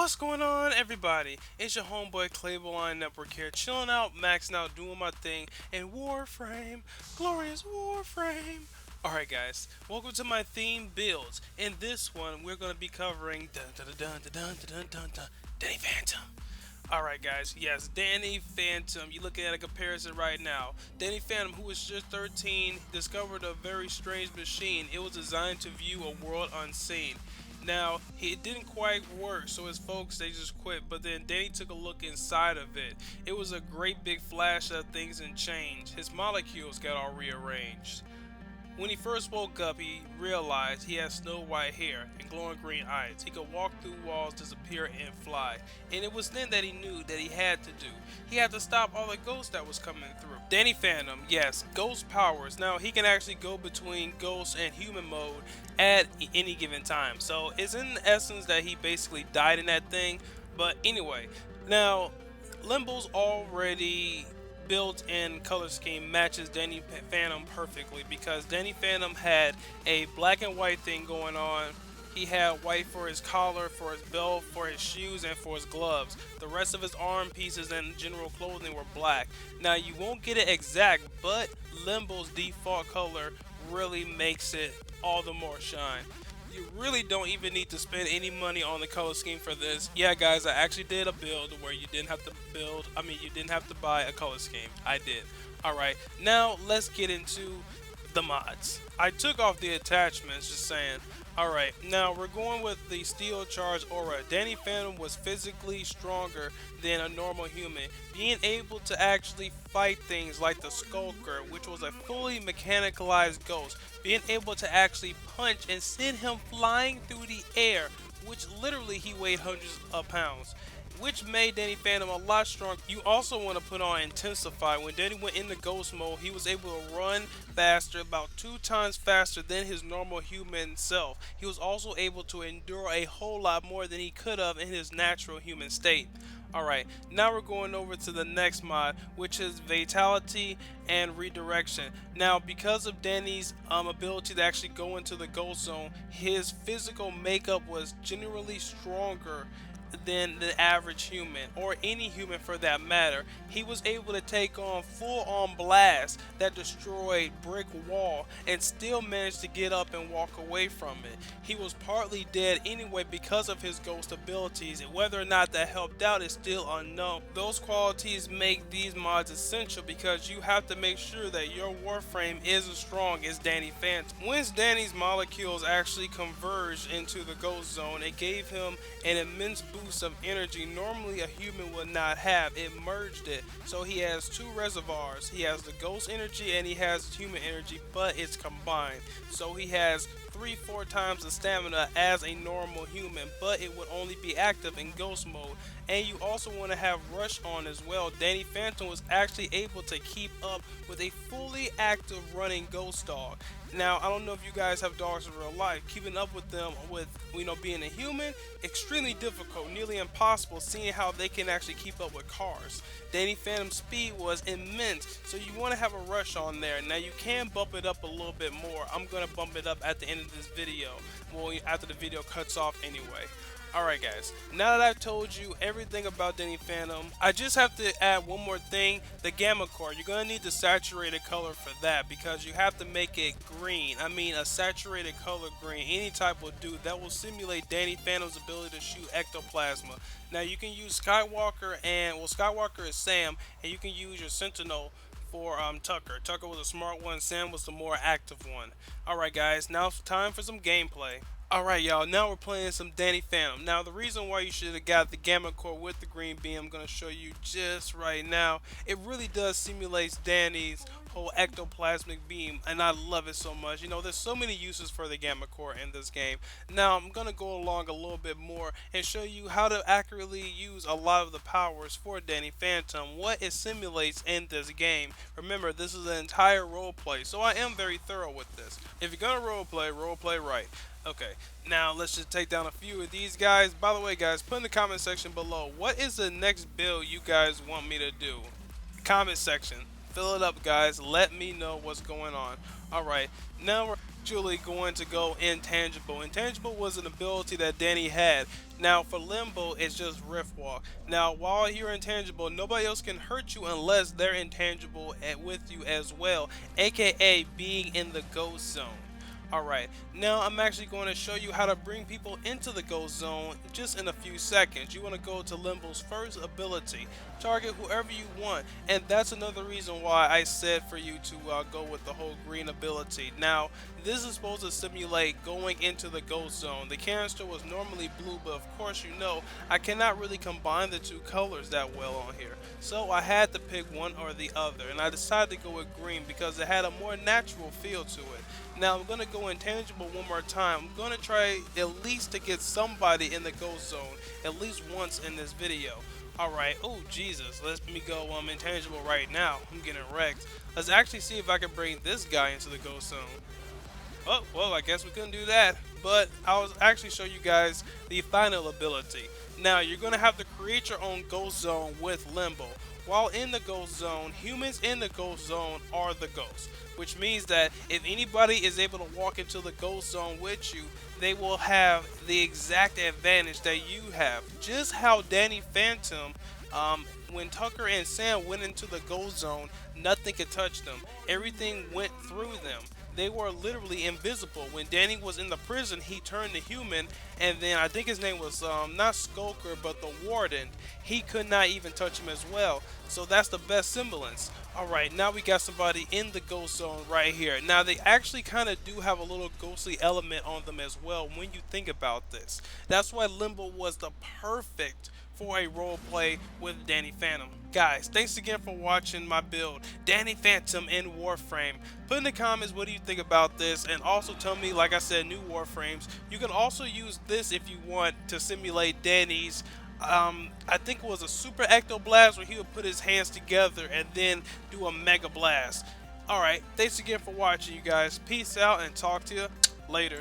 What's going on, everybody? It's your homeboy Clayborn Network here, chilling out, maxing out, doing my thing in Warframe, glorious Warframe. Alright, guys, welcome to my theme builds. In this one, we're going to be covering Danny Phantom. Alright, guys, yes, Danny Phantom. You're looking at a comparison right now. Danny Phantom, who was just 13, discovered a very strange machine. It was designed to view a world unseen. Now, it didn't quite work, so his folks, they just quit. But then Danny took a look inside of it. It was a great big flash of things and change. His molecules got all rearranged. When he first woke up, he realized he had snow white hair and glowing green eyes. He could walk through walls, disappear, and fly. And it was then that he knew that he had to do. He had to stop all the ghosts that was coming through. Danny Phantom, yes, ghost powers. Now, he can actually go between ghost and human mode at any given time. So, it's in essence that he basically died in that thing. But anyway, now, Limbo's already built-in color scheme matches Danny Phantom perfectly because Danny Phantom had a black and white thing going on. He had white for his collar, for his belt, for his shoes, and for his gloves. The rest of his arm pieces and general clothing were black. Now, you won't get it exact, but Limbo's default color really makes it all the more shine. You really don't even need to spend any money on the color scheme for this. Yeah, guys, I actually did a build where you didn't have to you didn't have to buy a color scheme. I did. Alright, now let's get into the mods. I took off the attachments, just saying. Alright, now we're going with the Steel Charge Aura. Danny Phantom was physically stronger than a normal human, being able to actually fight things like the Skulker, which was a fully mechanicalized ghost, being able to actually punch and send him flying through the air, which literally he weighed hundreds of pounds, which made Danny Phantom a lot stronger. You also want to put on Intensify. When Danny went into ghost mode, he was able to run faster, about 2 times faster than his normal human self. He was also able to endure a whole lot more than he could have in his natural human state. Alright, now we're going over to the next mod, which is Vitality and Redirection. Now, because of Danny's ability to actually go into the ghost zone, his physical makeup was generally stronger than the average human, or any human for that matter. He was able to take on full-on blasts that destroyed brick wall and still managed to get up and walk away from it. He was partly dead anyway because of his ghost abilities, and whether or not that helped out is still unknown. Those qualities make these mods essential because you have to make sure that your Warframe is as strong as Danny Phantom. Once Danny's molecules actually converged into the ghost zone, it gave him an immense boost of energy normally a human would not have. It merged it, so he has 2 reservoirs. He has the ghost energy and he has human energy, but it's combined, so he has 3-4 times the stamina as a normal human, but it would only be active in ghost mode. And you also want to have rush on as well. Danny Phantom was actually able to keep up with a fully active running ghost dog. Now, I don't know if you guys have dogs in real life. Keeping up with them with, being a human, extremely difficult, nearly impossible, seeing how they can actually keep up with cars. Danny Phantom's speed was immense, so you want to have a rush on there. Now, you can bump it up a little bit more. I'm going to bump it up at the end of this video, well, after the video cuts off anyway. Alright, guys, now that I've told you everything about Danny Phantom, I just have to add one more thing: the gamma core. You're going to need the saturated color for that because you have to make it green. I mean, a saturated color green. Any type will do. That will simulate Danny Phantom's ability to shoot ectoplasma. Now, you can use Skywalker, and well, Skywalker is Sam, and you can use your Sentinel for Tucker. Tucker was a smart one, Sam was the more active one. Alright, guys, now it's time for some gameplay. Alright, y'all, now we're playing some Danny Phantom. Now, the reason why you should have got the gamma core with the green beam, I'm going to show you just right now. It really does simulate Danny's whole ectoplasmic beam, and I love it so much. There's so many uses for the gamma core in this game. Now, I'm going to go along a little bit more and show you how to accurately use a lot of the powers for Danny Phantom, what it simulates in this game. Remember, this is an entire roleplay, so I am very thorough with this. If you're going to roleplay right. Okay, now let's just take down a few of these guys. By the way, guys, put in the comment section below, what is the next build you guys want me to do? Comment section. Fill it up, guys. Let me know what's going on. Alright, now we're actually going to go intangible. Intangible was an ability that Danny had. Now for Limbo, it's just Rift Walk. Now while you're intangible, nobody else can hurt you unless they're intangible with you as well, aka being in the ghost zone. Alright, now I'm actually going to show you how to bring people into the ghost zone just in a few seconds. You want to go to Limbo's first ability, target whoever you want, and that's another reason why I said for you to go with the whole green ability. Now, this is supposed to simulate going into the ghost zone. The canister was normally blue, but of course you know I cannot really combine the two colors that well on here. So I had to pick one or the other, and I decided to go with green because it had a more natural feel to it. Now I'm going to go intangible one more time. I'm going to try at least to get somebody in the ghost zone at least once in this video. Alright, oh Jesus, let me go intangible right now. I'm getting wrecked. Let's actually see if I can bring this guy into the ghost zone. Oh, well, I guess we couldn't do that. But I'll actually show you guys the final ability. Now, you're going to have to create your own ghost zone with Limbo. While in the ghost zone, humans in the ghost zone are the ghosts. Which means that if anybody is able to walk into the ghost zone with you, they will have the exact advantage that you have. Just how Danny Phantom, when Tucker and Sam went into the ghost zone, nothing could touch them. Everything went through them. They were literally invisible. When Danny was in the prison, he turned to human, and then I think his name was not Skulker, but the Warden. He could not even touch him as well. So that's the best semblance. Alright, now we got somebody in the ghost zone right here. Now they actually kind of do have a little ghostly element on them as well when you think about this. That's why Limbo was the perfect for a role play with Danny Phantom. Guys, thanks again for watching my build, Danny Phantom in Warframe. Put in the comments what do you think about this, and also tell me, like I said, new Warframes. You can also use this if you want to simulate Danny's I think it was a super ecto blast where he would put his hands together and then do a mega blast. Alright, thanks again for watching, you guys. Peace out and talk to you later.